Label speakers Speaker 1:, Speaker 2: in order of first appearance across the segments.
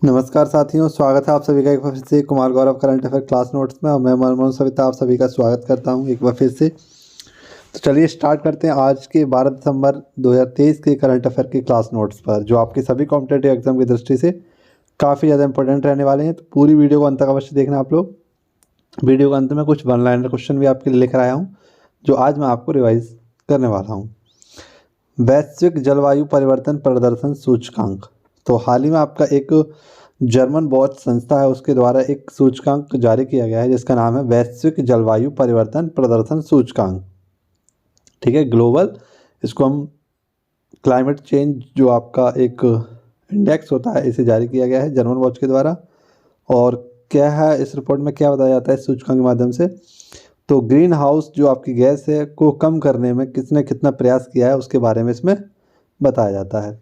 Speaker 1: नमस्कार साथियों, स्वागत है आप सभी का एक बार फिर से Kumar Gaurav current affair class notes में। और मैं मनमोहन सविता आप सभी का स्वागत करता हूं एक बार फिर से। तो चलिए स्टार्ट करते हैं आज के 12 दिसंबर 2023 के करंट अफेयर के क्लास नोट्स पर, जो आपके सभी कॉम्पिटेटिव एग्जाम की दृष्टि से काफ़ी ज़्यादा इंपॉर्टेंट रहने वाले हैं। तो पूरी वीडियो को अंत तक अवश्य देखना आप लोग। वीडियो के अंत में कुछ वन लाइनर क्वेश्चन भी आपके लिए लेकर आया हूँ, जो आज मैं आपको रिवाइज करने वाला हूँ। वैश्विक जलवायु परिवर्तन प्रदर्शन सूचकांक। तो हाल ही में आपका एक जर्मन वॉच संस्था है, उसके द्वारा एक सूचकांक जारी किया गया है जिसका नाम है वैश्विक जलवायु परिवर्तन प्रदर्शन सूचकांक। ठीक है, ग्लोबल, इसको हम क्लाइमेट चेंज जो आपका एक इंडेक्स होता है, इसे जारी किया गया है जर्मन वॉच के द्वारा। और क्या है इस रिपोर्ट में, क्या बताया जाता है इस सूचकांक के माध्यम से, तो ग्रीन हाउस जो आपकी गैस है को कम करने में किसने कितना प्रयास किया है उसके बारे में इसमें बताया जाता है।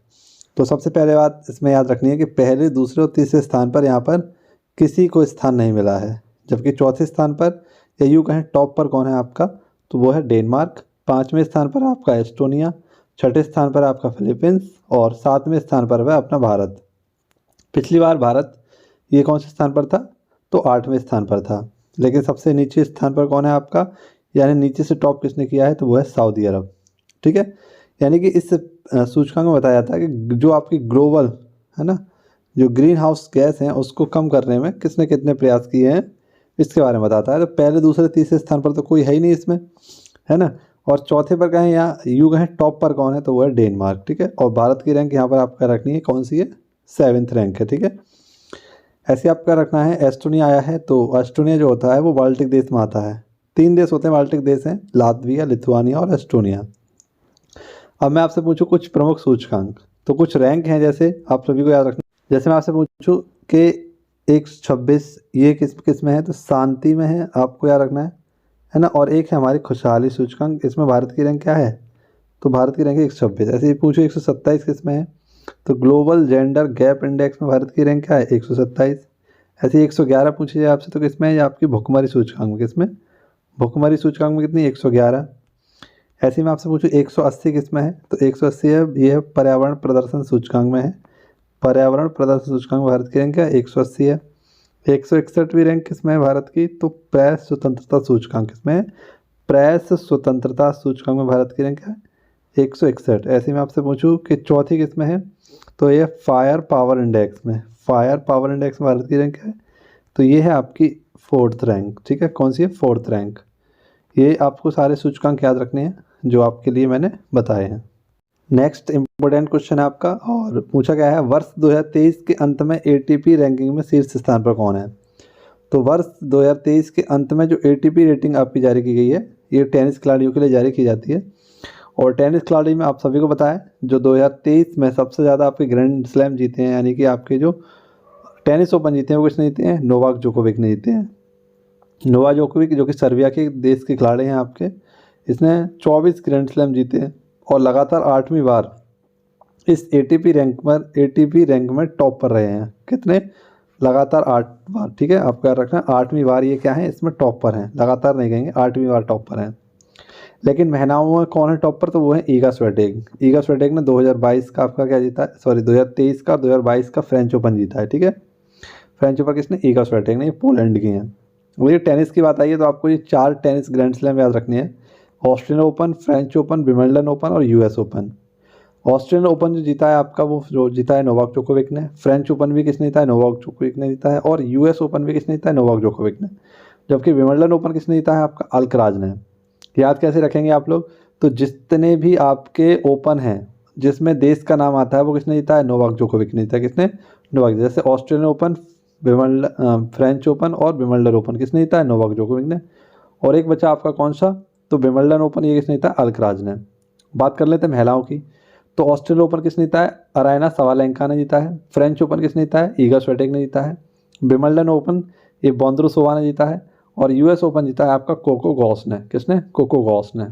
Speaker 1: तो सबसे पहले बात इसमें याद रखनी है कि पहले, दूसरे और तीसरे स्थान पर यहाँ पर किसी को स्थान नहीं मिला है, जबकि चौथे स्थान पर या यूँ कहें टॉप पर कौन है आपका, तो वो है डेनमार्क। पाँचवें स्थान पर आपका एस्टोनिया, छठे स्थान पर आपका फिलीपींस और सातवें स्थान पर वह अपना भारत। पिछली बार भारत ये कौन से स्थान पर था, तो आठवें स्थान पर था। लेकिन सबसे नीचे स्थान पर कौन है आपका, यानी नीचे से टॉप किसने किया है, तो वो है सऊदी अरब। ठीक है, यानी कि इस सूचकांक में बताया जाता है कि जो आपकी ग्लोबल है ना, जो ग्रीन हाउस गैस हैं उसको कम करने में किसने कितने प्रयास किए हैं इसके बारे में बताता है। तो पहले, दूसरे, तीसरे स्थान पर तो कोई है ही नहीं इसमें, है ना। और चौथे पर कहें या यूँ कहें टॉप पर कौन है, तो वो है डेनमार्क। ठीक है, और भारत की रैंक यहाँ पर आपका रखनी है कौन सी है, 7th रैंक है। ठीक है, ऐसे आपका रखना है। एस्टोनिया आया है, तो एस्टोनिया जो होता है वो बाल्टिक देश में आता है। 3 देश होते हैं बाल्टिक देश हैं, लातविया, लिथुआनिया और एस्टोनिया। अब मैं आपसे पूछूं कुछ प्रमुख सूचकांक, तो कुछ रैंक हैं जैसे आप सभी को याद रखना। जैसे मैं आपसे पूछूं कि 126 ये किस में है, तो शांति में है, आपको याद रखना है ना। और एक है हमारी खुशहाली सूचकांक, इसमें भारत की रैंक क्या है, तो भारत की रैंक है 126। ऐसे ही पूछो 127 किस में है, तो ग्लोबल जेंडर गैप इंडेक्स में भारत की रैंक क्या है, 127। ऐसे ही 111 पूछी जाए आपसे, तो किसमें है, ये आपकी भुखमरी सूचकांक में, किसमें, भुखमरी सूचकांक में कितनी, 111। ऐसे ही मैं आपसे पूछूं 180 किस में है, तो 180 है, ये है पर्यावरण प्रदर्शन सूचकांक में है। पर्यावरण प्रदर्शन सूचकांक भारत की रैंक क्या है, 180 है। 161वीं रैंक किसमें है भारत की, तो प्रेस स्वतंत्रता सूचकांक किसमें है, प्रेस स्वतंत्रता सूचकांक में भारत की रैंक क्या है, 161। ऐसे ही मैं आपसे पूछूं कि चौथी किसमें है, तो ये फायर पावर इंडेक्स में, फायर पावर इंडेक्स में भारत की रैंक है, तो ये है आपकी 4th रैंक। ठीक है, कौन सी है, 4th रैंक। ये आपको सारे सूचकांक याद रखने हैं जो आपके लिए मैंने बताए हैं। नेक्स्ट इंपॉर्टेंट क्वेश्चन है आपका, और पूछा गया है वर्ष 2023 के अंत में एटीपी रैंकिंग में शीर्ष स्थान पर कौन है। तो वर्ष 2023 के अंत में जो एटीपी रेटिंग आपकी जारी की गई है, ये टेनिस खिलाड़ियों के लिए जारी की जाती है। और टेनिस खिलाड़ी में आप सभी को पता है, जो 2023 में सबसे ज़्यादा आपके ग्रैंड स्लैम जीते हैं, यानी कि आपके जो टेनिस ओपन जीते हैं वो किसने जीते हैं, नोवाक जोकोविक ने जीते हैं। नोवाक जोकोविक जो कि सर्बिया के देश के खिलाड़ी हैं आपके, इसने 24 ग्रैंड स्लैम जीते हैं और लगातार 8वीं बार इस एटीपी रैंक में टॉप पर रहे हैं। कितने, लगातार 8 बार। ठीक है, आपको याद रखना 8वीं बार ये क्या है, इसमें टॉप पर हैं, लगातार नहीं कहेंगे, 8वीं बार टॉप पर हैं। लेकिन महिलाओं में कौन है टॉप पर, तो वो है ईगा स्वियाटेक। ईगा स्वियाटेक ने 2022 का आपका क्या जीता है, सॉरी 2023 का 2022 का फ्रेंच ओपन जीता है। ठीक है, फ्रेंच ओपन किसने, ईगा स्वियाटेक ने, ये पोलैंड की हैं। वो ये टेनिस की बात आई है, तो आपको ये 4 टेनिस ग्रैंड स्लैम याद रखनी है, Australian open, French open, Wimbledon open और यूएस ओपन। ऑस्ट्रेलियन ओपन जो जीता है आपका, वो जो जीता है नोवाक जोकोविक ने। फ्रेंच ओपन भी किसने जीता है, नोवाक जोकोविक ने जीता है। और यूएस ओपन भी किसने जीता है, नोवाक जोकोविक ने। जबकि विंबलडन ओपन किसने जीता है आपका, अल्कराज ने। याद कैसे रखेंगे आप लोग, तो जितने भी आपके ओपन हैं जिसमें देश का नाम आता है वो किसने जीता है, नोवाक जोकोविक ने जीता है। किसने, नोवाक। जैसे ऑस्ट्रेलियन ओपन, फ्रेंच ओपन और विंबलडन ओपन किसने जीता है, नोवाक जोकोविक ने। और एक बचा आपका कौन सा, तो विंबलडन ओपन, ये किसने जीता है, अल्कराज ने। बात कर लेते हैं महिलाओं की, तो ऑस्ट्रेलियन ओपन किसने जीता है, अरायना सवालेंका ने जीता है। फ्रेंच ओपन किसने जीता है, ईगा स्वियाटेक ने जीता है। विंबलडन ओपन ये बोंद्रोसोवा ने जीता है। और यूएस ओपन जीता है आपका कोको गॉस ने। किसने, कोको गॉस ने।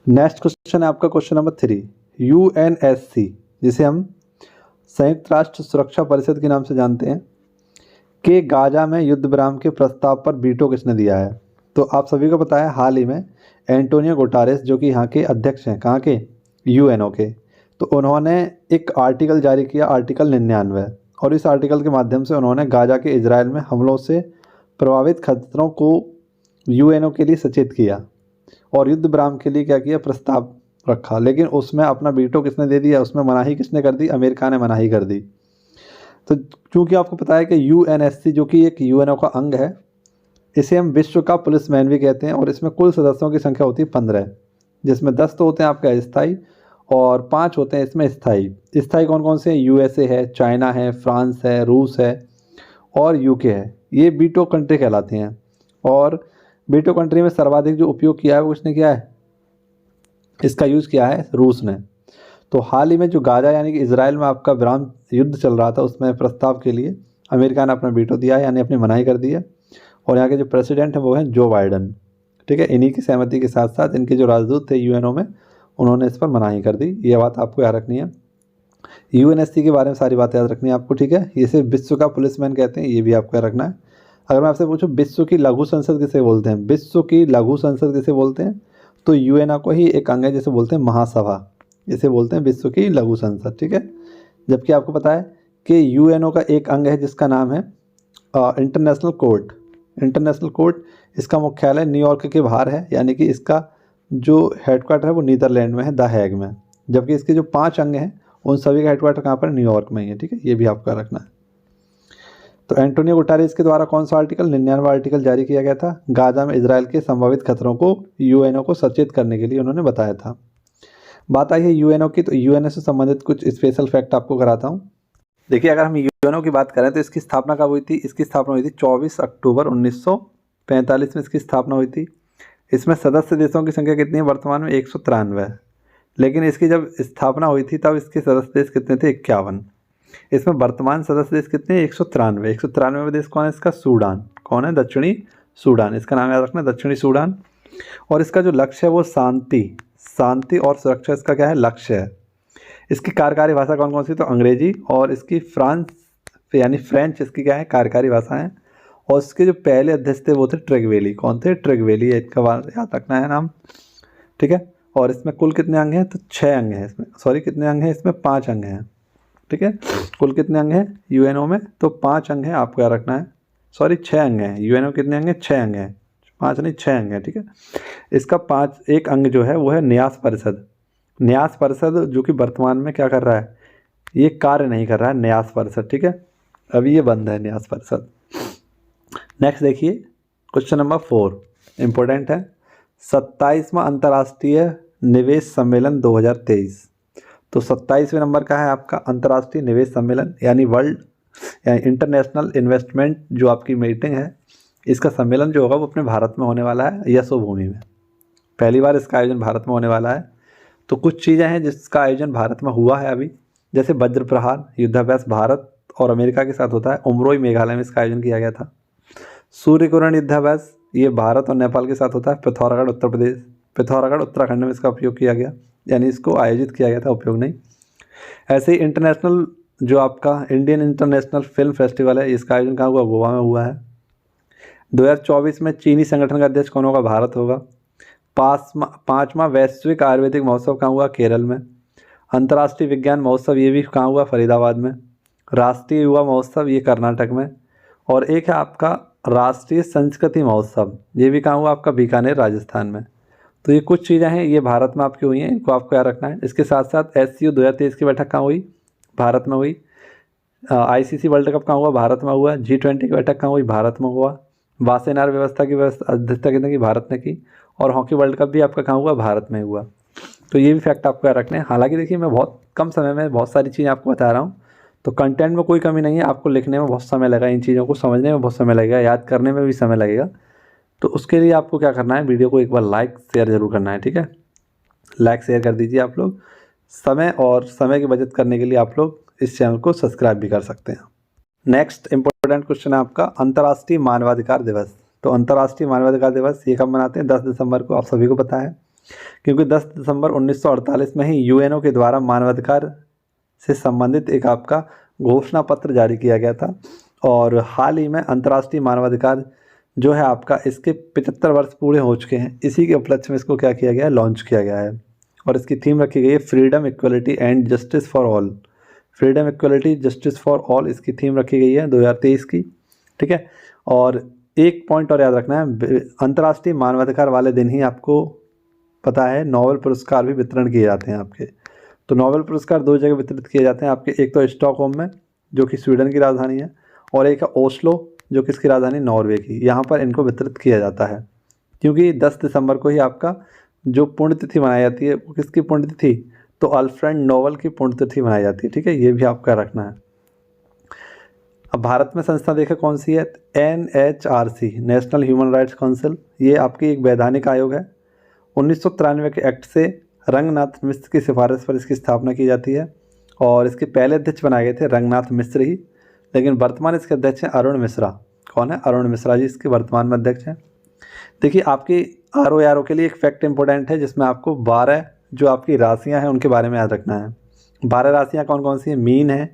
Speaker 1: नेक्स्ट क्वेश्चन है आपका क्वेश्चन नंबर 3। यूएनएससी, जिसे हम संयुक्त राष्ट्र सुरक्षा परिषद के नाम से जानते हैं, कि गाजा में युद्ध विराम के प्रस्ताव पर वीटो किसने दिया है। तो आप सभी को पता है हाल ही में एंटोनियो गुटेरेस, जो कि यहाँ के अध्यक्ष हैं, कहाँ के, यूएनओ के, तो उन्होंने एक आर्टिकल जारी किया, आर्टिकल 99। और इस आर्टिकल के माध्यम से उन्होंने गाजा के इजराइल में हमलों से प्रभावित खतरों को यूएनओ के लिए सचेत किया और युद्ध विराम के लिए क्या किया, प्रस्ताव रखा। लेकिन उसमें अपना वीटो किसने दे दिया, उसमें मनाही किसने कर दी, अमेरिका ने मनाही कर दी। तो क्योंकि आपको पता है कि यूएनएससी जो कि एक यूएनओ का अंग है, इसे हम विश्व का पुलिसमैन भी कहते हैं, और इसमें कुल सदस्यों की संख्या होती है 15, जिसमें 10 तो होते हैं आपके अस्थायी और 5 होते हैं इसमें स्थायी। स्थायी कौन कौन से हैं, यूएसए है, चाइना है, फ्रांस है, रूस है और यूके है। ये वीटो कंट्री कहलाते हैं। और वीटो कंट्री में सर्वाधिक जो उपयोग किया है वो किसने किया है, इसका यूज़ किया है रूस ने। तो हाल ही में जो गाजा यानी कि इजराइल में आपका विराम युद्ध चल रहा था, उसमें प्रस्ताव के लिए अमेरिका ने अपना वीटो दिया है, यानी अपनी मनाही कर दी है। और यहाँ के जो प्रेसिडेंट हैं वो हैं जो बाइडन। ठीक है, इन्हीं की सहमति के साथ साथ इनके जो राजदूत थे यूएनओ में, उन्होंने इस पर मनाही कर दी। ये बात आपको याद रखनी है। यूएनएससी के बारे में सारी बातें याद रखनी है आपको। ठीक है, इसे विश्व का पुलिसमैन कहते हैं, ये भी आपको याद रखना है। अगर मैं आपसे पूछूं विश्व की लघु संसद किसे बोलते हैं, विश्व की लघु संसद किसे बोलते हैं, तो यूएनओ को ही एक अंग है जिसे बोलते हैं महासभा, इसे बोलते हैं विश्व की लघु संसद। ठीक है, जबकि आपको पता है कि यूएनओ का एक अंग है जिसका नाम है इंटरनेशनल कोर्ट। इंटरनेशनल कोर्ट, इसका मुख्यालय न्यूयॉर्क के बाहर है, यानी कि इसका जो हेडक्वार्टर है वो नीदरलैंड में है, द हैग में। जबकि इसके जो 5 अंग हैं उन सभी का हेडक्वार्टर कहाँ पर, न्यूयॉर्क में ही है। ठीक है, ये भी आपको रखना है। तो एंटोनियो गुटारेस के द्वारा कौन सा आर्टिकल, 99वां आर्टिकल जारी किया गया था। गाजा में इजराइल के संभावित खतरों को यूएनओ को सचेत करने के लिए उन्होंने बताया था। बात आई है यूएनओ की, तो यूएनओ से संबंधित कुछ स्पेशल फैक्ट आपको कराता हूँ। देखिए, अगर हम यूएनओ की बात करें तो इसकी स्थापना कब हुई थी, इसकी स्थापना हुई थी 24 अक्टूबर 1945 में इसकी स्थापना हुई थी। इसमें सदस्य देशों की संख्या कितनी है, वर्तमान में 193 है। लेकिन इसकी जब स्थापना हुई थी तब इसके सदस्य देश कितने थे, 51। इसमें वर्तमान सदस्य देश कितने हैं, 193। 193वें देश कौन है इसका, सूडान। कौन है, दक्षिणी सूडान। इसका नाम याद रखना, दक्षिणी सूडान। और इसका जो लक्ष्य है वो शांति और सुरक्षा इसका क्या है, लक्ष्य है। इसकी कार्यकारी भाषा कौन कौन सी, तो अंग्रेजी, और इसकी फ्रेंच इसकी क्या है, कार्यकारी भाषा है। और इसके जो पहले अध्यक्ष थे वो थे ट्रेगवेली। कौन थे, ट्रेगवेली, इसका याद रखना है नाम। ठीक है, और इसमें कुल कितने अंग हैं, तो 6 अंग हैं इसमें, सॉरी कितने अंग हैं इसमें, 5 अंग हैं। ठीक है, कुल कितने अंग हैं यूएनओ में, तो 5 अंग हैं, आपको याद रखना है। सॉरी 6 अंग हैं, यूएनओ कितने अंग हैं, 6 अंग हैं, 5 नहीं 6 अंग हैं। ठीक है, इसका एक अंग जो है वो है न्यास परिषद। न्यास परिषद जो कि वर्तमान में क्या कर रहा है, ये कार्य नहीं कर रहा है न्यास परिषद। ठीक है, अभी ये बंद है न्यास परिषद। नेक्स्ट देखिए, क्वेश्चन नंबर 4 इंपॉर्टेंट है। 27वां अंतर्राष्ट्रीय निवेश सम्मेलन 2023। तो 27वें नंबर का है आपका अंतर्राष्ट्रीय निवेश सम्मेलन, यानी इंटरनेशनल इन्वेस्टमेंट जो आपकी मीटिंग है, इसका सम्मेलन जो होगा वो अपने भारत में होने वाला है, यशोभूमि में। पहली बार इसका आयोजन भारत में होने वाला है। तो कुछ चीज़ें हैं जिसका आयोजन भारत में हुआ है अभी, जैसे वज्र प्रहार युद्धाभ्यास भारत और अमेरिका के साथ होता है, उमरोई मेघालय में इसका आयोजन किया गया था। सूर्य किरण युद्धाभ्यास ये भारत और नेपाल के साथ होता है, पिथौरागढ़ उत्तर प्रदेश, पिथौरागढ़ उत्तराखंड में इसका उपयोग किया गया, यानी इसको आयोजित किया गया था, उपयोग नहीं। ऐसे ही इंटरनेशनल जो आपका इंडियन इंटरनेशनल फिल्म फेस्टिवल है, इसका आयोजन कहाँ हुआ, गोवा में हुआ है। 2024 में चीनी संगठन का अध्यक्ष कौन होगा, भारत होगा। 5वां वैश्विक आयुर्वेदिक महोत्सव कहाँ हुआ, केरल में। अंतर्राष्ट्रीय विज्ञान महोत्सव ये भी कहाँ हुआ, फरीदाबाद में। राष्ट्रीय युवा महोत्सव ये कर्नाटक में। और एक है आपका राष्ट्रीय संस्कृति महोत्सव, ये भी कहाँ हुआ आपका, बीकानेर राजस्थान में। तो ये कुछ चीज़ें हैं, ये भारत में आपकी हुई हैं, इनको आपको याद रखना है। इसके साथ साथ SCO 2023 की बैठक कहाँ हुई, भारत में हुई। ICC वर्ल्ड कप कहाँ हुआ, भारत में हुआ। G20 की बैठक कहाँ हुई, भारत में हुआ। वासेनार व्यवस्था की अध्यक्षता किसने की, भारत ने की। और हॉकी वर्ल्ड कप भी आपका कहाँ हुआ, भारत में हुआ। तो ये भी फैक्ट आपको याद रखने हैं। हालांकि देखिए, मैं बहुत कम समय में बहुत सारी चीज़ें आपको बता रहा हूँ, तो कंटेंट में कोई कमी नहीं है। आपको लिखने में बहुत समय लगेगा, इन चीज़ों को समझने में बहुत समय लगेगा, याद करने में भी समय लगेगा। तो उसके लिए आपको क्या करना है, वीडियो को एक बार लाइक शेयर जरूर करना है। ठीक है, लाइक शेयर कर दीजिए आप लोग। समय की बचत करने के लिए आप लोग इस चैनल को सब्सक्राइब भी कर सकते हैं। नेक्स्ट इंपॉर्टेंट क्वेश्चन है आपका अंतर्राष्ट्रीय मानवाधिकार दिवस। तो अंतर्राष्ट्रीय मानवाधिकार दिवस ये कब मनाते हैं, 10 दिसंबर को, आप सभी को पता है। क्योंकि 10 दिसंबर 1948 में ही यूएनओ के द्वारा मानवाधिकार से संबंधित एक आपका घोषणा पत्र जारी किया गया था। और हाल ही में अंतर्राष्ट्रीय मानवाधिकार जो है आपका, इसके 75 वर्ष पूरे हो चुके हैं। इसी के उपलक्ष्य में इसको क्या किया गया है, लॉन्च किया गया है। और इसकी थीम रखी गई है freedom, equality and justice for all. Freedom equality justice for all इसकी थीम रखी गई है 2023 की, ठीक है। और एक पॉइंट और याद रखना है, अंतर्राष्ट्रीय मानवाधिकार वाले दिन ही आपको पता है नोबेल पुरस्कार भी वितरण किए जाते हैं आपके। तो नोबेल पुरस्कार 2 जगह वितरित किए जाते हैं आपके, एक तो स्टॉकहोम में जो कि स्वीडन की राजधानी है, और एक है ओस्लो जो कि इसकी राजधानी नॉर्वे की। यहाँ पर इनको वितरित किया जाता है क्योंकि 10 दिसंबर को ही आपका जो पुण्यतिथि मनाई जाती है वो किसकी पुण्यतिथि, तो अल्फ्रेड नोबेल की पुण्यतिथि मनाई जाती है, ठीक है। ये भी आपका रखना है। अब भारत में संस्था देखें कौन सी है, NHRC national human rights council, ये आपकी एक वैधानिक आयोग है। 1993 के एक्ट से रंगनाथ मिश्र की सिफारिश पर इसकी स्थापना की जाती है और इसके पहले अध्यक्ष बनाए गए थे रंगनाथ मिश्र ही, लेकिन वर्तमान इसके अध्यक्ष हैं अरुण मिश्रा। कौन है, अरुण मिश्रा जी इसके वर्तमान में अध्यक्ष हैं। देखिए आपकी RO के लिए एक फैक्ट इंपॉर्टेंट है जिसमें आपको 12 जो आपकी राशियां हैं उनके बारे में याद रखना है। 12 राशियां कौन कौन सी हैं, मीन है,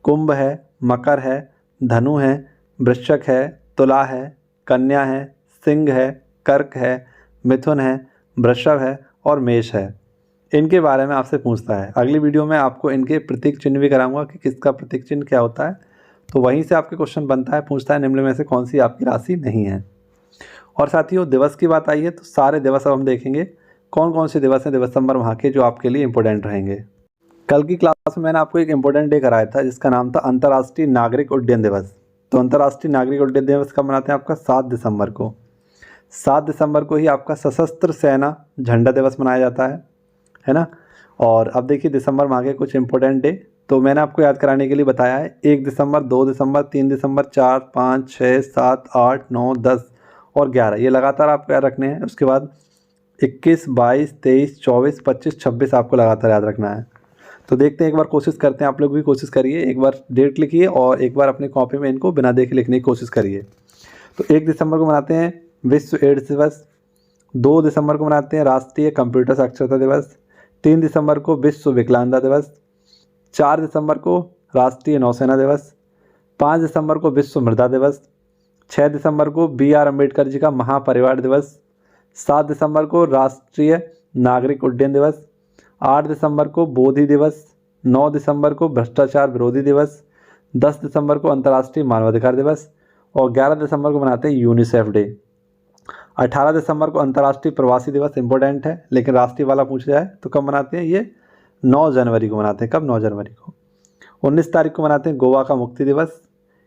Speaker 1: कुंभ है, मकर है, धनु है, वृश्चिक है, तुला है, कन्या है, सिंह है, कर्क है, मिथुन है, वृषभ है और मेष है। इनके बारे में आपसे पूछता है। अगली वीडियो में आपको इनके प्रतीक चिन्ह भी कराऊंगा कि किसका प्रतीक चिन्ह क्या होता है, तो वहीं से आपके क्वेश्चन बनता है, पूछता है निम्न में से कौन सी आपकी राशि नहीं है। और साथियों दिवस की बात आई है तो सारे दिवस अब हम देखेंगे कौन कौन से दिवस हैं दिसंबर माह के जो आपके लिए इंपॉर्टेंट रहेंगे। कल की क्लास में मैंने आपको एक इंपॉर्टेंट डे कराया था जिसका नाम था अंतर्राष्ट्रीय नागरिक उड्डयन दिवस। तो अंतर्राष्ट्रीय नागरिक उड्डयन दिवस कब मनाते हैं, आपका 7 दिसंबर को। 7 दिसंबर को ही आपका सशस्त्र सेना झंडा दिवस मनाया जाता है ना। और अब देखिए दिसंबर माह के कुछ इंपॉर्टेंट डे तो मैंने आपको याद कराने के लिए बताया है। 1 दिसंबर, 2 दिसंबर, 3 दिसंबर, 4, 5, 6, 7, 8, 9, 10 और 11 ये लगातार आपको याद रखने हैं। उसके बाद 21, 22, 23, 24, 25, 26 आपको लगातार याद रखना है। तो देखते हैं, एक बार कोशिश करते हैं, आप लोग भी कोशिश करिए, एक बार डेट लिखिए और एक बार अपनी कॉपी में इनको बिना देखे लिखने की कोशिश करिए। तो 1 दिसंबर को मनाते हैं विश्व एड्स दिवस, 2 दिसंबर को मनाते हैं राष्ट्रीय कंप्यूटर साक्षरता दिवस, 3 दिसंबर को विश्व विकलांगता दिवस, 4 दिसंबर को राष्ट्रीय नौसेना दिवस, 5 दिसंबर को विश्व मृदा दिवस, 6 दिसंबर को BR अम्बेडकर जी का महापरिवार दिवस, 7 दिसंबर को राष्ट्रीय नागरिक उड्डयन दिवस, 8 दिसंबर को बोधि दिवस, 9 दिसंबर को भ्रष्टाचार विरोधी दिवस, 10 दिसंबर को अंतर्राष्ट्रीय मानवाधिकार दिवस और 11 दिसंबर को मनाते हैं यूनिसेफ डे। 18 दिसंबर को अंतर्राष्ट्रीय प्रवासी दिवस इंपॉर्टेंट है, लेकिन राष्ट्रीय वाला पूछ जाए तो कब मनाते हैं, ये 9 जनवरी को मनाते हैं। कब, 9 जनवरी को। 19 तारीख को मनाते हैं गोवा का मुक्ति दिवस,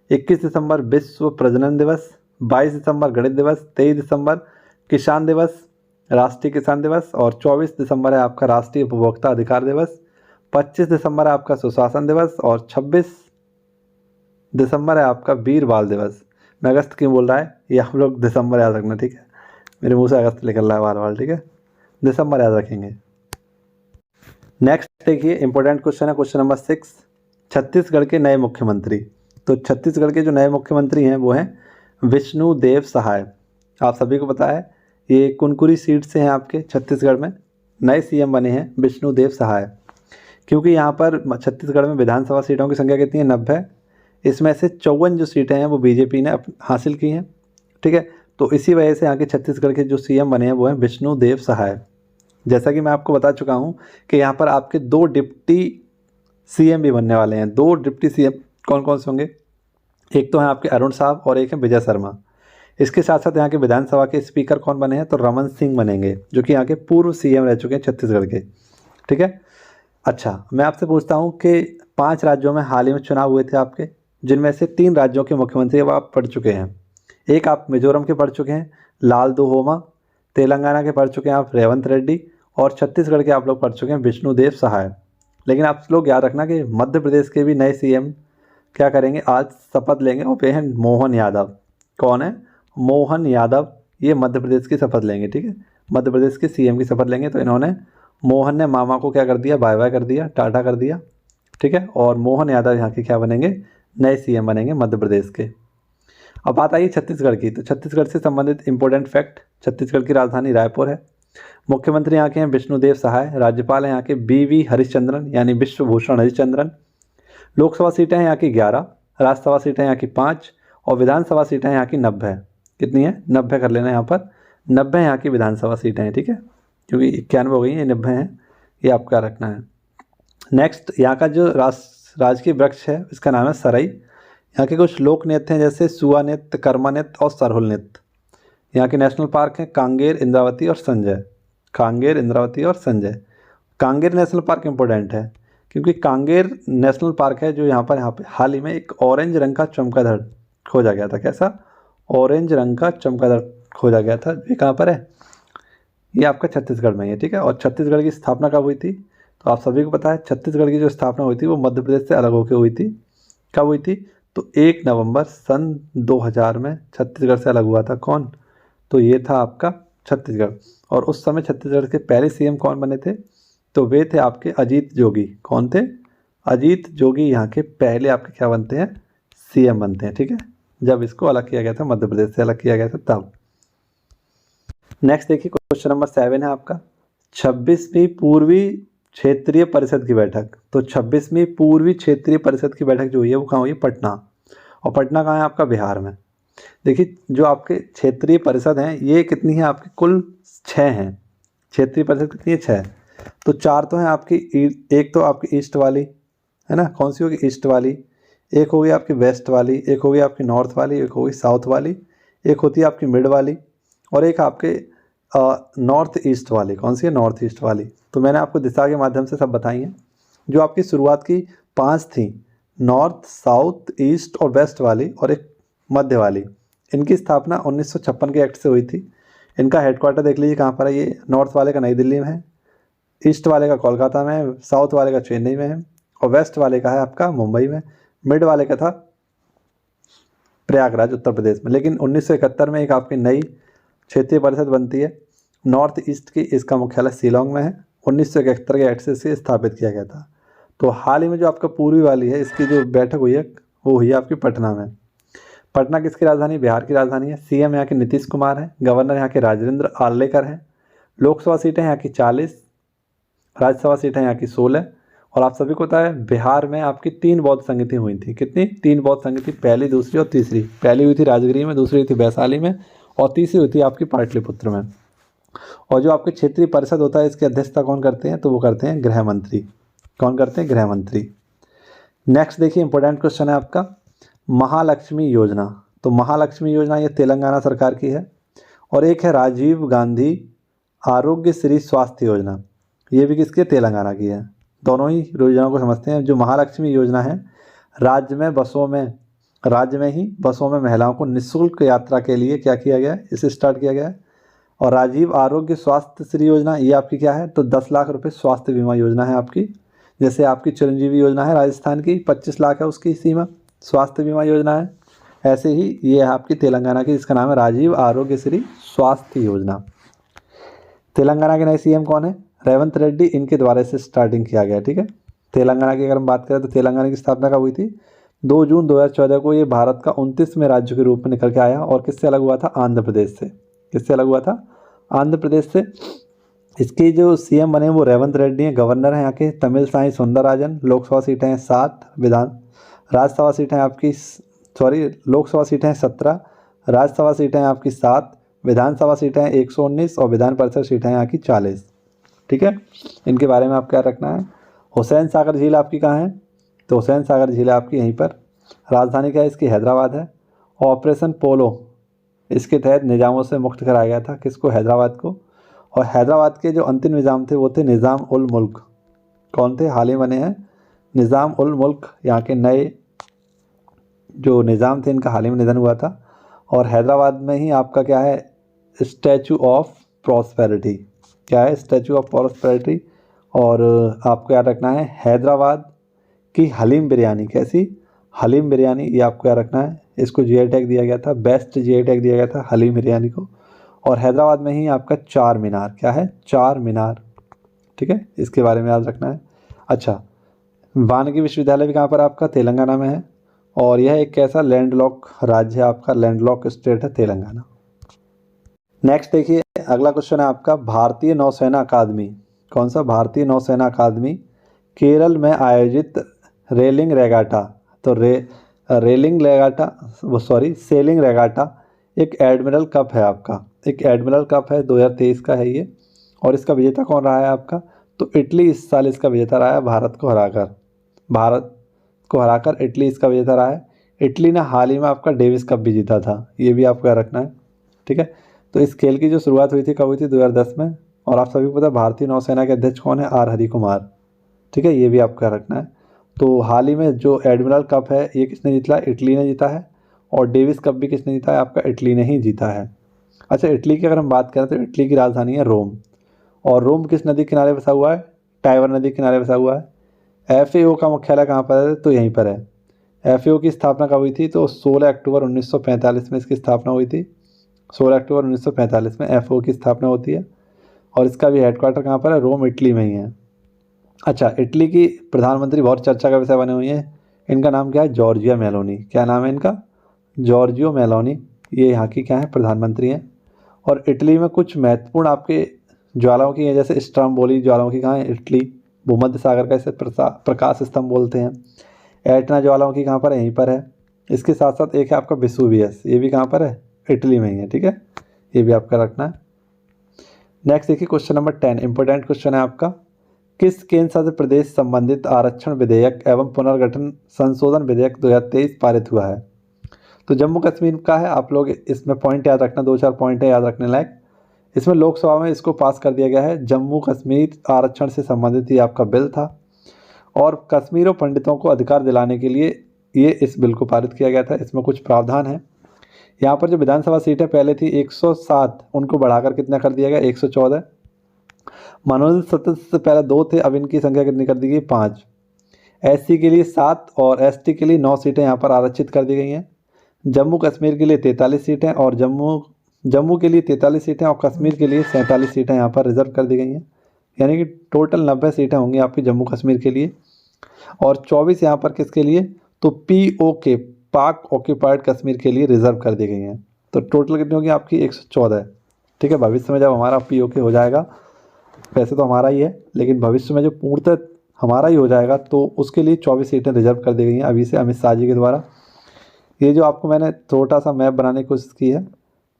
Speaker 1: 21 दिसंबर विश्व प्रजनन दिवस, 22 दिसंबर गणित दिवस, 23 दिसंबर किसान दिवस, राष्ट्रीय किसान दिवस और 24 दिसंबर है आपका राष्ट्रीय उपभोक्ता अधिकार दिवस, 25 दिसंबर है आपका सुशासन दिवस और 26 दिसंबर है आपका वीर बाल दिवस। मैं अगस्त क्यों बोल रहा है, ये आप लोग दिसंबर याद रखना, ठीक है। मेरे मुंह से अगस्त निकल रहा है बार बार, ठीक है, दिसंबर याद रखेंगे। नेक्स्ट देखिए इंपॉर्टेंट क्वेश्चन है, क्वेश्चन नंबर 6, छत्तीसगढ़ के नए मुख्यमंत्री। तो छत्तीसगढ़ के जो नए मुख्यमंत्री हैं वो हैं विष्णुदेव सहाय। आप सभी को पता है ये कुनकुरी सीट से हैं आपके छत्तीसगढ़ में, नए CM बने हैं विष्णुदेव सहाय। क्योंकि यहाँ पर छत्तीसगढ़ में विधानसभा सीटों की संख्या कितनी है, 90। इसमें से 54 जो सीटें हैं वो BJP ने हासिल की हैं, ठीक है। तो इसी वजह से यहाँ के छत्तीसगढ़ के जो CM बने हैं वो हैं विष्णुदेव सहाय। जैसा कि मैं आपको बता चुका हूँ कि यहाँ पर आपके 2 डिप्टी CM भी बनने वाले हैं। 2 डिप्टी CM कौन कौन से होंगे, एक तो हैं आपके अरुण साहब और एक है विजय शर्मा। इसके साथ साथ यहाँ के विधानसभा के स्पीकर कौन बने हैं, तो रमन सिंह बनेंगे जो कि यहाँ के पूर्व CM रह चुके हैं छत्तीसगढ़ के, ठीक है। अच्छा, मैं आपसे पूछता हूँ कि 5 राज्यों में हाल ही में चुनाव हुए थे आपके, जिनमें से 3 राज्यों के मुख्यमंत्री अब आप पढ़ चुके हैं। एक आप मिजोरम के पढ़ चुके हैं लालदोहोमा, तेलंगाना के पढ़ चुके हैं आप रेवंत रेड्डी और छत्तीसगढ़ के आप लोग पढ़ चुके हैं विष्णुदेव सहाय। लेकिन आप लोग याद रखना कि मध्य प्रदेश के भी नए CM क्या करेंगे, आज शपथ लेंगे और वे हैं मोहन यादव। कौन है, मोहन यादव, ये मध्य प्रदेश की शपथ लेंगे, ठीक है। मध्य प्रदेश के CM की शपथ लेंगे। तो इन्होंने, मोहन ने मामा को क्या कर दिया, बाय बाय कर दिया, टाटा कर दिया, ठीक है। और मोहन यादव यहाँ के क्या बनेंगे, नए CM बनेंगे मध्य प्रदेश के। अब बात आई छत्तीसगढ़ की। तो छत्तीसगढ़ से संबंधित इंपॉर्टेंट फैक्ट, छत्तीसगढ़ की राजधानी रायपुर है। मुख्यमंत्री यहाँ के हैं विष्णुदेव सहाय। राज्यपाल हैं यहाँ के BV हरिश्चंद्रन यानी विश्वभूषण हरिश्चंद्रन। लोकसभा सीटें हैं यहाँ की 11, राज्यसभा सीटें यहाँ की 5 और विधानसभा सीटें यहाँ की 90। कितनी है, 90 कर लेना यहाँ पर, 90 यहाँ की विधानसभा सीटें हैं, ठीक है। क्योंकि 91 हो गई हैं, 90 हैं, ये आपका रखना है। नेक्स्ट, यहाँ का जो राजकीय वृक्ष है इसका नाम है सरई। यहाँ के कुछ लोक नृत्य हैं जैसे सुआ नृत्य, कर्मा नृत्य और सरहुल नृत्य। यहाँ के नेशनल पार्क हैं कांगेर, इंद्रावती और संजय। कांगेर, इंद्रावती और Sanjay. Kanger national park important है क्योंकि कांगेर नेशनल पार्क है जो यहाँ पे हाल ही में एक ऑरेंज रंग का चमगादड़ खोजा गया था। कैसा? ऑरेंज रंग का चमगादड़ खोजा गया था। ये कहाँ पर है? ये आपका छत्तीसगढ़ में है, ठीक है। और छत्तीसगढ़ की स्थापना कब हुई थी? तो आप सभी को पता है छत्तीसगढ़ की जो स्थापना हुई थी वो मध्य प्रदेश से अलग होकर हुई थी। कब हुई थी? तो 1 नवंबर सन 2000 में छत्तीसगढ़ से अलग हुआ था। कौन? तो ये था आपका छत्तीसगढ़। और उस समय छत्तीसगढ़ के पहले सीएम कौन बने थे? तो वे थे आपके अजीत जोगी। कौन थे? अजीत जोगी यहाँ के पहले आपके क्या बनते हैं? सीएम बनते हैं, ठीक है। जब इसको अलग किया गया था, मध्य प्रदेश से अलग किया गया था तब। नेक्स्ट देखिए क्वेश्चन नंबर 7 है आपका 26वीं पूर्वी क्षेत्रीय परिषद की बैठक। तो 26वीं पूर्वी क्षेत्रीय परिषद की बैठक जो हुई है वो कहाँ हुई है? पटना। और पटना कहाँ है आपका? बिहार में। देखिए जो आपके क्षेत्रीय परिषद हैं ये कितनी है आपकी? कुल 6 हैं। क्षेत्रीय परिषद कितनी है? 6। तो 4 तो हैं आपकी, एक तो आपकी ईस्ट वाली है ना। कौन सी होगी? ईस्ट वाली। एक होगी आपकी वेस्ट वाली, एक होगी आपकी नॉर्थ वाली, एक होगी साउथ वाली, एक होती है आपकी मिड वाली, और एक आपके नॉर्थ ईस्ट वाली। कौन सी है? नॉर्थ ईस्ट वाली। तो मैंने आपको दिशा के माध्यम से सब बताई हैं। जो आपकी शुरुआत की 5 थी, नॉर्थ, साउथ, ईस्ट और वेस्ट वाली, और एक मध्य वाली, इनकी स्थापना 1956 के एक्ट से हुई थी। इनका हेडक्वार्टर देख लीजिए कहाँ पर है। ये नॉर्थ वाले का नई दिल्ली में है, ईस्ट वाले का कोलकाता में है, साउथ वाले का चेन्नई में है, और वेस्ट वाले का है आपका मुंबई में, मिड वाले का था प्रयागराज उत्तर प्रदेश में। लेकिन 1971 में एक आपकी नई क्षेत्रीय परिषद बनती है नॉर्थ ईस्ट की, इसका मुख्यालय शिलोंग में है। 1971 के एक्ट से स्थापित किया गया था। तो हाल ही में जो आपका पूर्वी वाली है इसकी जो बैठक हुई है वो हुई है आपकी पटना में। पटना किसकी राजधानी? बिहार की राजधानी है। सीएम यहाँ के नीतीश कुमार हैं, गवर्नर यहाँ के राजेंद्र आर्लेकर हैं। लोकसभा सीटें यहाँ की 40, राज्यसभा सीटें यहाँ की 16। और आप सभी को पता है बिहार में आपकी 3 बौद्ध संगति हुई थी। कितनी? 3 बौद्ध संगति, पहली, दूसरी और तीसरी। पहली हुई थी राजगिरी में, दूसरी हुई थी वैशाली में, और तीसरी हुई थी आपकी पाटलिपुत्र में। और जो आपके क्षेत्रीय परिषद होता है इसकी अध्यक्षता कौन करते हैं? तो वो करते हैं गृह मंत्री। कौन करते हैं? गृह मंत्री। नेक्स्ट देखिए इंपॉर्टेंट क्वेश्चन है आपका महालक्ष्मी योजना। तो महालक्ष्मी योजना ये तेलंगाना सरकार की है। और एक है राजीव गांधी आरोग्य श्री स्वास्थ्य योजना, ये भी किसकी है? तेलंगाना की है। दोनों ही योजनाओं को समझते हैं। जो महालक्ष्मी योजना है राज्य में ही बसों में महिलाओं को निःशुल्क यात्रा के लिए क्या किया गया है? इसे स्टार्ट किया गया है। और राजीव आरोग्य स्वास्थ्य श्री योजना ये आपकी क्या है? तो 10 लाख रुपए स्वास्थ्य बीमा योजना है आपकी। जैसे आपकी चिरंजीवी योजना है राजस्थान की, 25 लाख है उसकी सीमा, स्वास्थ्य बीमा योजना है। ऐसे ही ये है आपकी तेलंगाना की, जिसका नाम है राजीव आरोग्य श्री स्वास्थ्य योजना। तेलंगाना के नए सीएम कौन है? रेवंत रेड्डी। इनके द्वारा से स्टार्टिंग किया गया, ठीक है। तेलंगाना की अगर हम बात करें तो तेलंगाना की स्थापना कब हुई थी? 2 जून 2014 को ये भारत का 29वें राज्य के रूप में निकल के आया। और किससे अलग हुआ था? आंध्र प्रदेश से। किससे अलग हुआ था? आंध्र प्रदेश से। इसके जो सीएम बने वो रेवंत रेड्डी हैं। गवर्नर हैं यहाँ के तमिलसाई सुंदरराजन। लोकसभा सीटें हैं 7, राज्यसभा सीटें आपकी लोकसभा सीटें 17, राज्यसभा सीटें आपकी 7, विधानसभा सीटें 119 और विधान परिषद सीटें यहाँ की 40, ठीक है। इनके बारे में आप क्या रखना है? हुसैन सागर झील आपकी कहाँ है? तो हुसैन सागर झील आपकी यहीं पर। राजधानी क्या है इसकी? हैदराबाद है। ऑपरेशन पोलो इसके तहत निज़ामों से मुक्त कराया गया था। किसको? हैदराबाद को। और हैदराबाद के जो अंतिम निज़ाम थे वो थे निज़ाम उल मुल्क। कौन थे? हाल ही बने हैं निज़ाम उल मुल्क। यहाँ के नए जो निज़ाम थे इनका हाल ही में निधन हुआ था। और हैदराबाद में ही आपका क्या है? Statue of prosperity. क्या है? Statue of prosperity. और आपको याद रखना है हैदराबाद की हलीम बिरयानी। कैसी? हलीम बिरयानी, ये आपको याद रखना है। इसको जीआई टैग दिया गया था, बेस्ट जीआई टैग दिया गया था हलीम बिरयानी को। और हैदराबाद में ही आपका 4 मीनार। क्या है? 4 मीनार, ठीक है। इसके बारे में याद रखना है। अच्छा, वानिकी विश्वविद्यालय भी कहाँ पर आपका? तेलंगाना में है। और यह एक कैसा लैंडलॉक राज्य है आपका? लैंडलॉक स्टेट है तेलंगाना। नेक्स्ट देखिए अगला क्वेश्चन है आपका भारतीय नौसेना अकादमी। कौन सा? भारतीय नौसेना अकादमी केरल में आयोजित सेलिंग रेगाटा एक एडमिरल कप है आपका। एक एडमिरल कप है, 2023 का है ये। और इसका विजेता कौन रहा है आपका? तो इटली इस साल इसका विजेता रहा है भारत को हराकर। भारत को हराकर इटली इसका विजेता रहा है। इटली ने हाल ही में आपका डेविस कप भी जीता था, ये भी आपको याद रखना है, ठीक है। तो इस खेल की जो शुरुआत हुई थी कब हुई थी? 2010 में। और आप सभी को पता है भारतीय नौसेना के अध्यक्ष कौन है? आर हरि कुमार, ठीक है, ये भी आपको याद रखना है। तो हाल ही में जो एडमिरल कप है ये किसने जीता? इटली ने जीता है। और डेविस कप भी किसने जीता है? आपका इटली ने ही जीता है। अच्छा, इटली की अगर हम बात करें तो इटली की राजधानी है रोम। और रोम किस नदी के किनारे बसा हुआ है? टाइबर नदी के किनारे बसा हुआ है। FAO का मुख्यालय कहाँ पर है? तो यहीं पर है। FAO की स्थापना कब हुई थी? तो 16 अक्टूबर 1945 में इसकी स्थापना हुई थी। 16 अक्टूबर 1945 में FAO की स्थापना होती है। और इसका भी हेडक्वार्टर कहाँ पर है? रोम, इटली में ही है। अच्छा, इटली की प्रधानमंत्री बहुत चर्चा का विषय बने हुए हैं। इनका नाम क्या है? Giorgia Meloni. क्या नाम है इनका? Giorgio Meloni. ये यहाँ की क्या है? प्रधानमंत्री हैं। और इटली में कुछ महत्वपूर्ण आपके ज्वालामुखी हैं, जैसे स्ट्रम्बोली ज्वालामुखी कहाँ है? इटली। भूमध्य सागर का इसे प्रकाश स्तंभ बोलते हैं। एटना ज्वालामुखी कहाँ पर है? यहीं पर है। इसके साथ साथ एक है आपका वेसुवियस, ये भी कहाँ पर है? इटली में ही है, ठीक है, ये भी आपका रखना है। नेक्स्ट देखिए क्वेश्चन नंबर 10, इंपॉर्टेंट क्वेश्चन है आपका। किस केंद्र शासित प्रदेश संबंधित आरक्षण विधेयक एवं पुनर्गठन संशोधन विधेयक 2023 पारित हुआ है? तो जम्मू कश्मीर का है। आप लोग इसमें पॉइंट याद रखना, 2-4 पॉइंट है याद रखने लायक। इसमें लोकसभा में इसको पास कर दिया गया है। जम्मू कश्मीर आरक्षण से संबंधित ये आपका बिल था। और कश्मीर और पंडितों को अधिकार दिलाने के लिए ये इस बिल को पारित किया गया था। इसमें कुछ प्रावधान है। यहाँ पर जो विधानसभा सीटें पहले थी 107, उनको बढ़ाकर कितना कर दिया गया? 114। मनोनीत सदस्य से पहले 2 थे, अब इनकी संख्या कितनी कर दी गई? 5। SC के लिए 7 और ST के लिए 9 सीटें यहाँ पर आरक्षित कर दी गई हैं। जम्मू कश्मीर के लिए 43 सीटें और जम्मू के लिए 43 सीटें और कश्मीर के लिए 47 सीटें यहाँ पर रिजर्व कर दी गई हैं। यानी कि टोटल 90 सीटें होंगी आपकी जम्मू कश्मीर के लिए। और 24 यहाँ पर किसके लिए? तो POK, पाक ऑक्यूपाइड कश्मीर के लिए रिजर्व कर दी गई हैं। तो टोटल कितनी होगी आपकी? 114, ठीक है। भविष्य में जब हमारा POK हो जाएगा, वैसे तो हमारा ही है, लेकिन भविष्य में जो पूर्णतः हमारा ही हो जाएगा तो उसके लिए 24 सीटें रिजर्व कर दी गई हैं अभी से अमित शाह जी के द्वारा। ये जो आपको मैंने छोटा सा मैप बनाने की कोशिश की है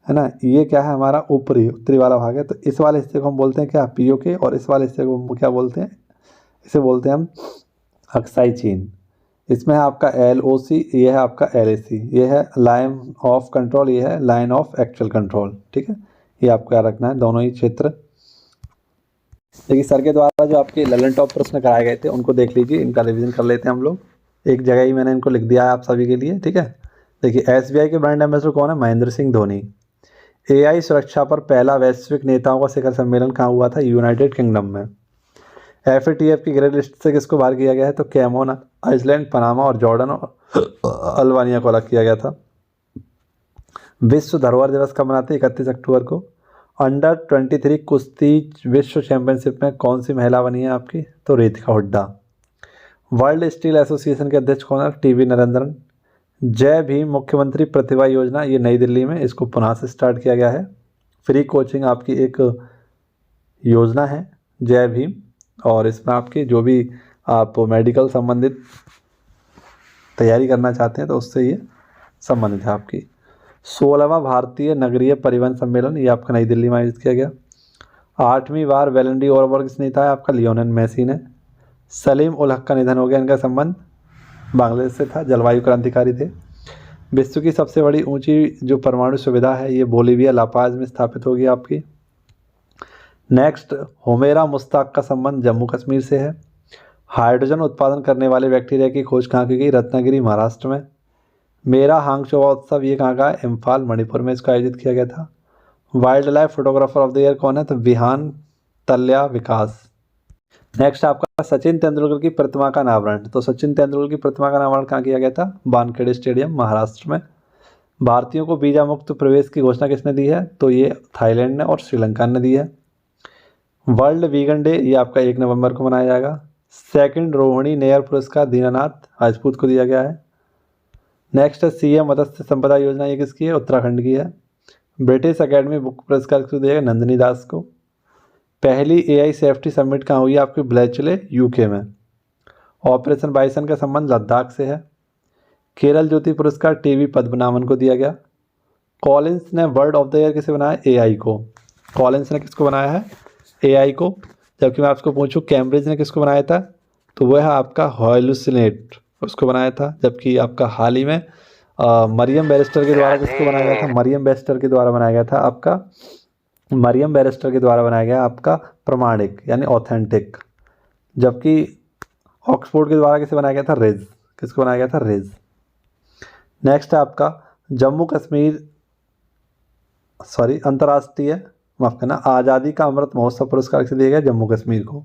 Speaker 1: ना, ये क्या है? हमारा उत्तरी वाला भाग है। तो इस वाले हिस्से को हम बोलते हैं क्या? POK। और इस वाले हिस्से को हम क्या बोलते हैं? इसे बोलते हैं हम अक्साई चीन। इसमें है आपका LOC, ये है आपका LAC, ये है लाइन ऑफ कंट्रोल, ये है लाइन ऑफ एक्चुअल कंट्रोल, ठीक है। ये आपको याद रखना है, दोनों ही क्षेत्र। देखिए सर के द्वारा जो आपके ललन टॉप प्रश्न कराए गए थे उनको देख लीजिए, इनका रिवीजन कर लेते हैं हम लोग। एक जगह ही मैंने इनको लिख दिया है आप सभी के लिए, ठीक है। देखिए SBI के ब्रांड एम्बेसडर कौन है? महेंद्र सिंह धोनी। AI सुरक्षा पर पहला वैश्विक नेताओं का शिखर सम्मेलन कहाँ हुआ था? यूनाइटेड किंगडम में। FATF की ग्रे लिस्ट से किसको बाहर किया गया है? तो कैमोन, आइसलैंड, पनामा और जॉर्डन और अल्बानिया को अलग किया गया था। विश्व धरोहर दिवस कब मनाते हैं? 31 अक्टूबर को। अंडर 23 कुश्ती विश्व चैंपियनशिप में कौन सी महिला बनी है आपकी? तो Ritika Hooda. World steel association के अध्यक्ष कौन है? TV नरेंद्रन। जय भीम मुख्यमंत्री प्रतिभा योजना, ये नई दिल्ली में इसको पुनः से स्टार्ट किया गया है। फ्री कोचिंग आपकी एक योजना है जय भीम, और इसमें आपकी जो भी आप मेडिकल संबंधित तैयारी करना चाहते हैं तो उससे ये संबंधित है आपकी। 16वां भारतीय नगरीय परिवहन सम्मेलन, ये आपका नई दिल्ली में आयोजित किया गया। 8वीं बार बैलन डी ओवर किसने जीता है? आपका लियोनेल मेसी ने। सलीम उल हक का निधन हो गया, इनका संबंध बांग्लादेश से था, जलवायु क्रांतिकारी थे। विश्व की सबसे बड़ी ऊंची जो परमाणु सुविधा है ये बोलीविया लापाज में स्थापित होगी आपकी। नेक्स्ट, हुमेरा मुश्ताक का संबंध जम्मू कश्मीर से है। हाइड्रोजन उत्पादन करने वाले बैक्टीरिया की खोज कहाँ की गई? रत्नागिरी, महाराष्ट्र में। मेरा हांगचोवा उत्सव ये कहाँ का है? इम्फाल, मणिपुर में इसका आयोजित किया गया था। Wild life photographer of the year कौन है? तो विहान तल्या विकास। नेक्स्ट आपका सचिन तेंदुलकर की प्रतिमा का अनावरण। तो सचिन तेंदुलकर की प्रतिमा का अनावरण कहाँ किया गया था? वानखेड़े स्टेडियम, महाराष्ट्र में। भारतीयों को वीजा मुक्त प्रवेश की घोषणा किसने दी है? तो ये थाईलैंड ने और श्रीलंका ने दी है। वर्ल्ड वीगन डे ये आपका 1 नवंबर को मनाया जाएगा। सेकंड रोहिणी नैयर पुरस्कार दीनानाथ राजपूत को दिया गया है। नेक्स्ट है CM मत्स्य संपदा योजना, ये किसकी है? उत्तराखंड की है। ब्रिटिश अकेडमी बुक पुरस्कार किसको दिया गया? नंदिनी दास को। पहली AI सेफ्टी समिट कहाँ हुई है आपकी? ब्लेचले, UK में। ऑपरेशन बाइसन का संबंध लद्दाख से है। केरल ज्योति पुरस्कार TV पद्मनाभन को दिया गया। कॉलिंस ने वर्ड ऑफ द ईयर किसे बनाया? AI को। कॉलिंस ने किसको बनाया है? AI को। जबकि मैं आपको पूछूं कैम्ब्रिज ने किसको बनाया था? तो वह है आपका हॉलुसिनेट, उसको बनाया था। जबकि आपका हाल ही में मरियम बैरिस्टर के द्वारा किसको बनाया गया था, मरियम बैरिस्टर के द्वारा बनाया गया था आपका, मरियम बैरिस्टर के द्वारा बनाया गया आपका प्रमाणिक यानी ऑथेंटिक। जबकि ऑक्सफोर्ड के द्वारा किसे बनाया गया था, रिज, किसको बनाया गया था, रिज। नेक्स्ट है आपका जम्मू कश्मीर अंतर्राष्ट्रीय माफ करना आज़ादी का अमृत महोत्सव पुरस्कार किसे दिया गया, जम्मू कश्मीर को।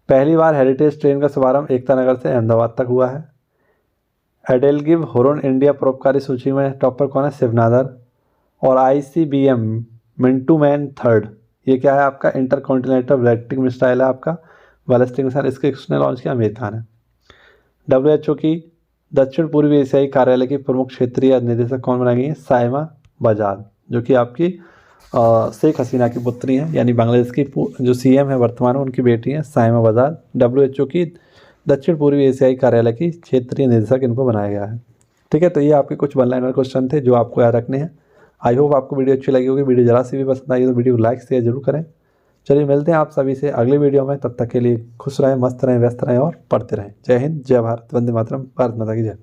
Speaker 1: पहली बार हेरिटेज ट्रेन का शुभारंभ एकता नगर से अहमदाबाद तक हुआ है। एडेलगिव हुरन इंडिया परोपकारी सूची में टॉपर कौन है, शिवनादर। और ICBM मिंटू मैन थर्ड, ये क्या है आपका, इंटरकॉन्टिनेंटल बैलिस्टिक मिसाइल है आपका, बैलिस्टिक मिसाइल, इसके किसने लॉन्च किया, आमिर खान है। WHO की दक्षिण पूर्वी एशियाई कार्यालय की प्रमुख क्षेत्रीय निदेशक कौन बनाई गई है, साइमा बजाज, जो कि आपकी शेख हसीना की पुत्री हैं, यानी बांग्लादेश की जो CM है वर्तमान में, उनकी बेटी हैं साइमा बजाज। WHO की दक्षिण पूर्वी एशियाई कार्यालय की क्षेत्रीय निदेशक इनको बनाया गया है। ठीक है, तो ये आपके कुछ वन लाइनर क्वेश्चन थे जो आपको याद रखने हैं। आई होप आपको वीडियो अच्छी लगी होगी। वीडियो जरा सी भी पसंद आई तो वीडियो को लाइक शेयर जरूर करें। चलिए मिलते हैं आप सभी से अगले वीडियो में, तब तक के लिए खुश रहें, मस्त रहें, व्यस्त रहें और पढ़ते रहें। जय हिंद, जय भारत, वंदे मातरम, भारत माता की जय।